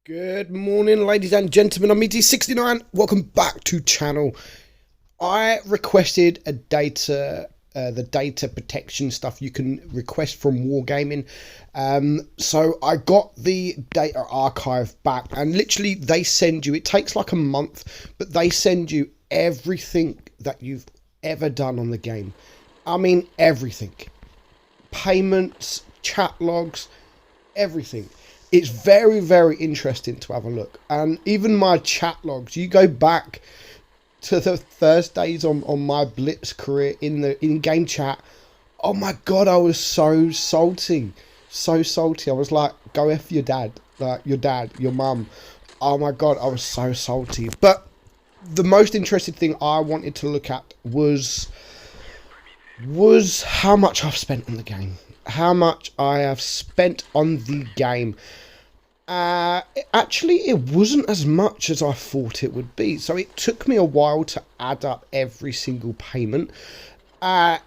Good morning, ladies and gentlemen. I'm meadsy69. Welcome back to channel. I requested a the data protection stuff you can request from Wargaming. So I got the data archive back, and literally they send you, it takes like a month, but they send you everything that you've ever done on the game. I mean, everything. Payments, chat logs, everything. It's very, very interesting to have a look. And even my chat logs, you go back to the first days on my blitz career in the in-game chat. Oh my god, I was so salty. So salty. I was like, go F your dad. Like, your dad, your mum. Oh my god, I was so salty. But the most interesting thing I wanted to look at was how much I've spent on the game. How much I have spent on the game. Actually, it wasn't as much as I thought it would be. So it took me a while to add up every single payment. Can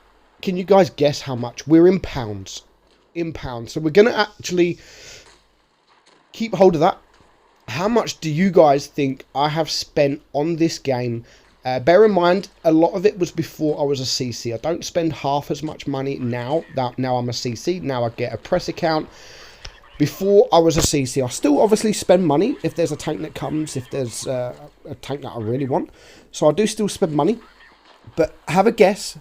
you guys guess how much? We're in pounds. In pounds. So we're going to actually keep hold of that. How much do you guys think I have spent on this game? Bear in mind, a lot of it was before I was a CC. I don't spend half as much money now. Now I'm a CC. Now I get a press account. Before I was a CC, I still obviously spend money if there's a tank that comes, if there's a tank that I really want. So I do still spend money. But have a guess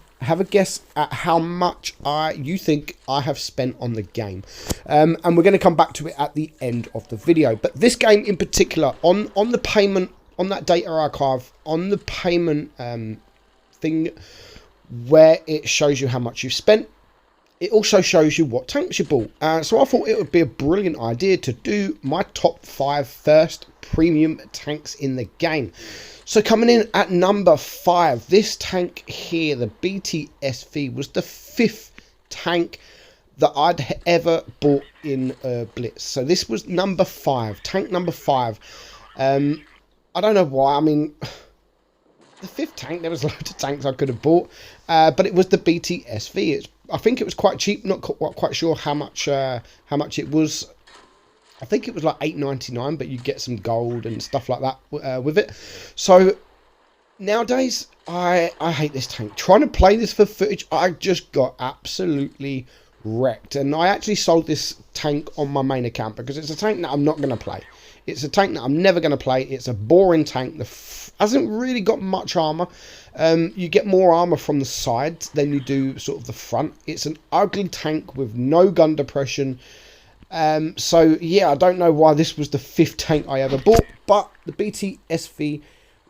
at how much you think I have spent on the game. And we're going to come back to it at the end of the video. But this game in particular, on the payment, on that data archive, on the payment thing where it shows you how much you've spent, it also shows you what tanks you bought. So I thought it would be a brilliant idea to do my top 5 first premium tanks in the game. So coming in at number 5, this tank here, the BTSV, was the 5th tank that I'd ever bought in Blitz. So this was number 5, tank number 5. I don't know why. I mean, the 5th tank, there was loads of tanks I could have bought, but it was the BTSV. I think it was quite cheap. Not quite sure how much it was. I think it was like $8.99, but you get some gold and stuff like that with it. So nowadays, I hate this tank. Trying to play this for footage, I just got absolutely wrecked. And I actually sold this tank on my main account because it's a tank that I'm not going to play. It's a tank that I'm never going to play. It's a boring tank. Hasn't really got much armor. You get more armor from the sides than you do sort of the front. It's an ugly tank with no gun depression. So yeah, I don't know why this was the 5th tank I ever bought, but the BTSV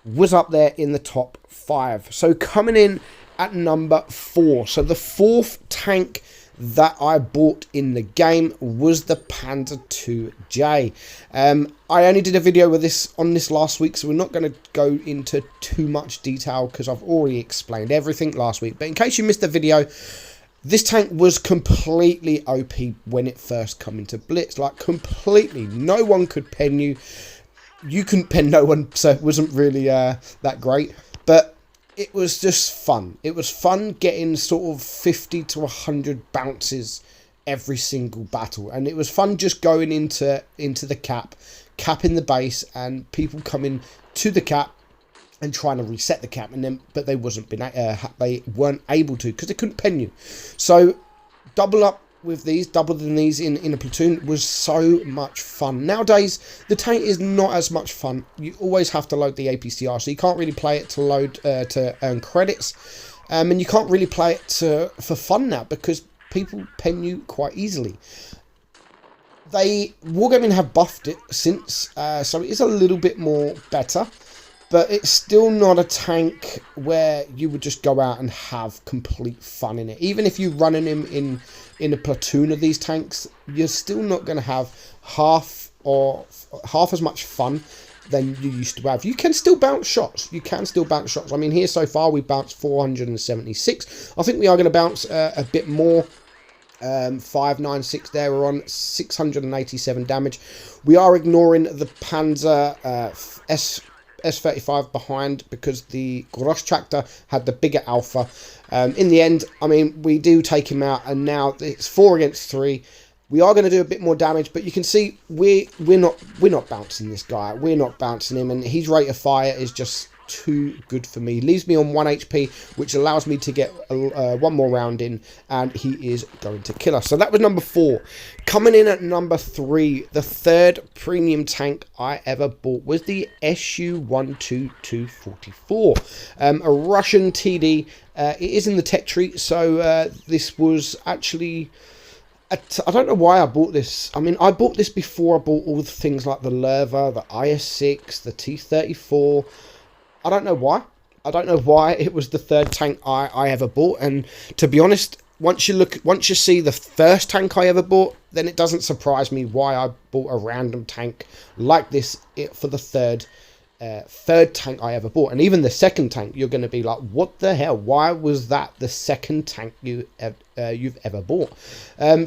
was up there in the top 5. So coming in at number 4. So the 4th tank that I bought in the game was the Panda 2J. I only did a video with on this last week, so we're not going to go into too much detail because I've already explained everything last week. But in case you missed the video, this tank was completely OP when it first come into Blitz. Like, completely. No one could pen you. You couldn't pen no one, so it wasn't really that great. But it was just fun. It was fun getting sort of 50 to 100 bounces every single battle. And it was fun just going into the capping the base, and people coming to the cap and trying to reset the cap, and then but they weren't able to because they couldn't pen you. So double up with these, double than these in a platoon was so much fun. Nowadays the tank is not as much fun. You always have to load the APCR, so you can't really play it to load to earn credits, and you can't really play it for fun now because people pen you quite easily. Wargaming have buffed it since, so it is a little bit more better. But it's still not a tank where you would just go out and have complete fun in it. Even if you're running him in a platoon of these tanks, you're still not going to have half as much fun than you used to have. You can still bounce shots. I mean, here so far we bounced 476. I think we are going to bounce a bit more. 596 there. We're on 687 damage. We are ignoring the Panzer S35 behind because the Gross Tractor had the bigger alpha. In the end, I mean, we do take him out, and now it's 4 against 3. We are going to do a bit more damage, but you can see we're not bouncing this guy. We're not bouncing him, and his rate of fire is just too good for me. Leaves me on 1 HP, which allows me to get one more round in, and he is going to kill us. So that was number 4. Coming in at number 3, the third premium tank I ever bought was the SU-12244, a Russian TD. It is in the tech tree, so this was actually... I don't know why I bought this. I mean, I bought this before I bought all the things like the Lerva, the IS-6, the T-34. I don't know why. I don't know why it was the third tank I ever bought. And to be honest, once you see the first tank I ever bought, then it doesn't surprise me why I bought a random tank like this for the third tank I ever bought. And even the second tank, you're going to be like, what the hell? Why was that the second tank you've ever bought?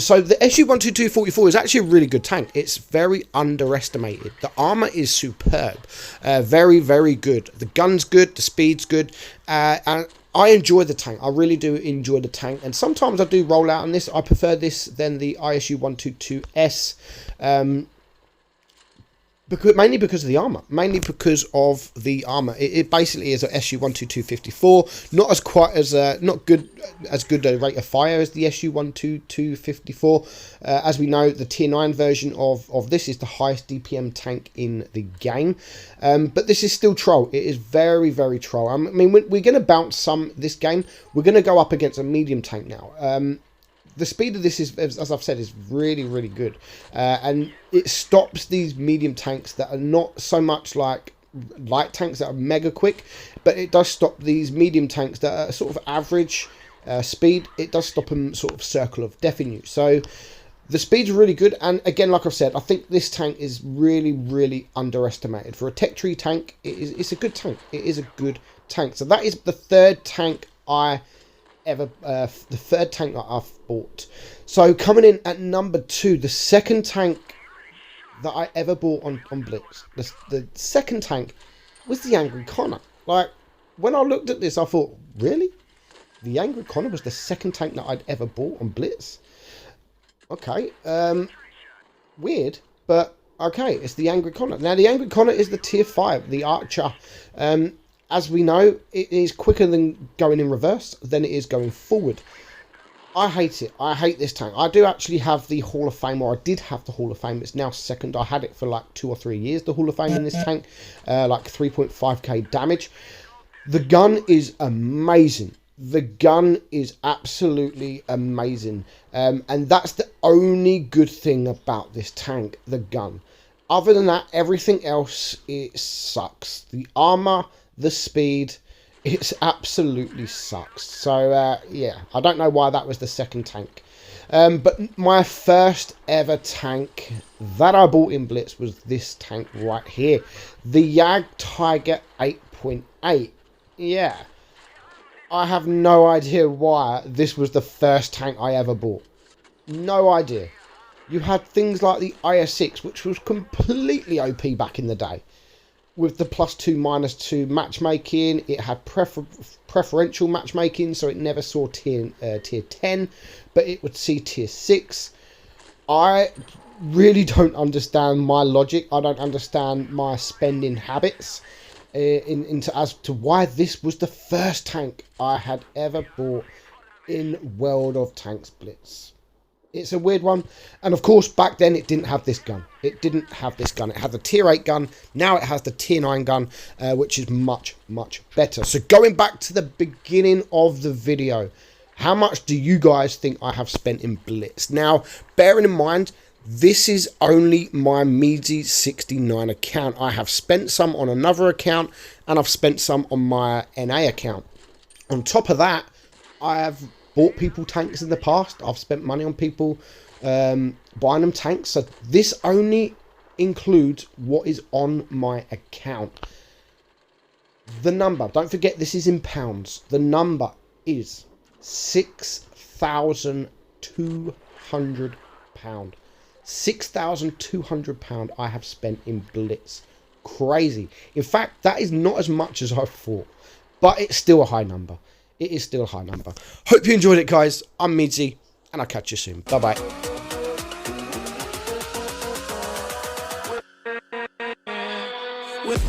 So the SU-12244 is actually a really good tank. It's very underestimated. The armor is superb. Very, very good. The gun's good. The speed's good. And I enjoy the tank. I really do enjoy the tank. And sometimes I do roll out on this. I prefer this than the ISU-122S. Mainly because of the armor. It basically is a SU-12254. Not as good a rate of fire as the SU-12254. As we know, the tier 9 version of this is the highest DPM tank in the game. But this is still troll. It is very, very troll. I mean, we're going to bounce this game. We're going to go up against a medium tank now. The speed of this is, as I've said, is really, really good. And it stops these medium tanks that are not so much like light tanks that are mega quick, but it does stop these medium tanks that are sort of average speed. It does stop them sort of circle of death in you. So the speed's really good. And again, like I've said, I think this tank is really, really underestimated. For a tech tree tank, it's a good tank. It is a good tank. So that is the third tank the third tank that I've bought. So coming in at number 2, the second tank that I ever bought on Blitz. The second tank was the Angry Connor. Like, when I looked at this, I thought, really? The Angry Connor was the second tank that I'd ever bought on Blitz? Okay, weird, but okay, it's the Angry Connor. Now, the Angry Connor is the tier 5, the Archer. As we know, it is quicker than going in reverse than it is going forward. I hate it. I hate this tank. I do actually have the Hall of Fame, or I did have the Hall of Fame. It's now second. I had it for like 2 or 3 years, the Hall of Fame in this tank. Like 3.5k damage. The gun is amazing. The gun is absolutely amazing. And that's the only good thing about this tank, the gun. Other than that, everything else, it sucks. The armor, the speed, it absolutely sucks. So yeah, I don't know why that was the second tank. But my first ever tank that I bought in Blitz was this tank right here, the YAG Tiger 8.8. Yeah, I have no idea why this was the first tank I ever bought. No idea. You had things like the IS-6, which was completely OP back in the day. With the +2, -2 matchmaking, it had preferential matchmaking, so it never saw tier 10, but it would see tier 6. I really don't understand my logic. I don't understand my spending habits as to why this was the first tank I had ever bought in World of Tanks Blitz. It's a weird one. And of course, back then, it didn't have this gun. It didn't have this gun. It had the tier 8 gun. Now it has the tier 9 gun, which is much, much better. So going back to the beginning of the video, how much do you guys think I have spent in Blitz? Now, bearing in mind, this is only my meadsy69 account. I have spent some on another account, and I've spent some on my NA account. On top of that, I have bought people tanks in the past. I've spent money on people buying them tanks. So this only includes what is on my account. The number, don't forget this is in pounds. The number is £6,200. £6,200 I have spent in Blitz. Crazy. In fact, that is not as much as I thought, but it's still a high number. It is still a high number. Hope you enjoyed it, guys. I'm Meadsy, and I'll catch you soon. Bye-bye. with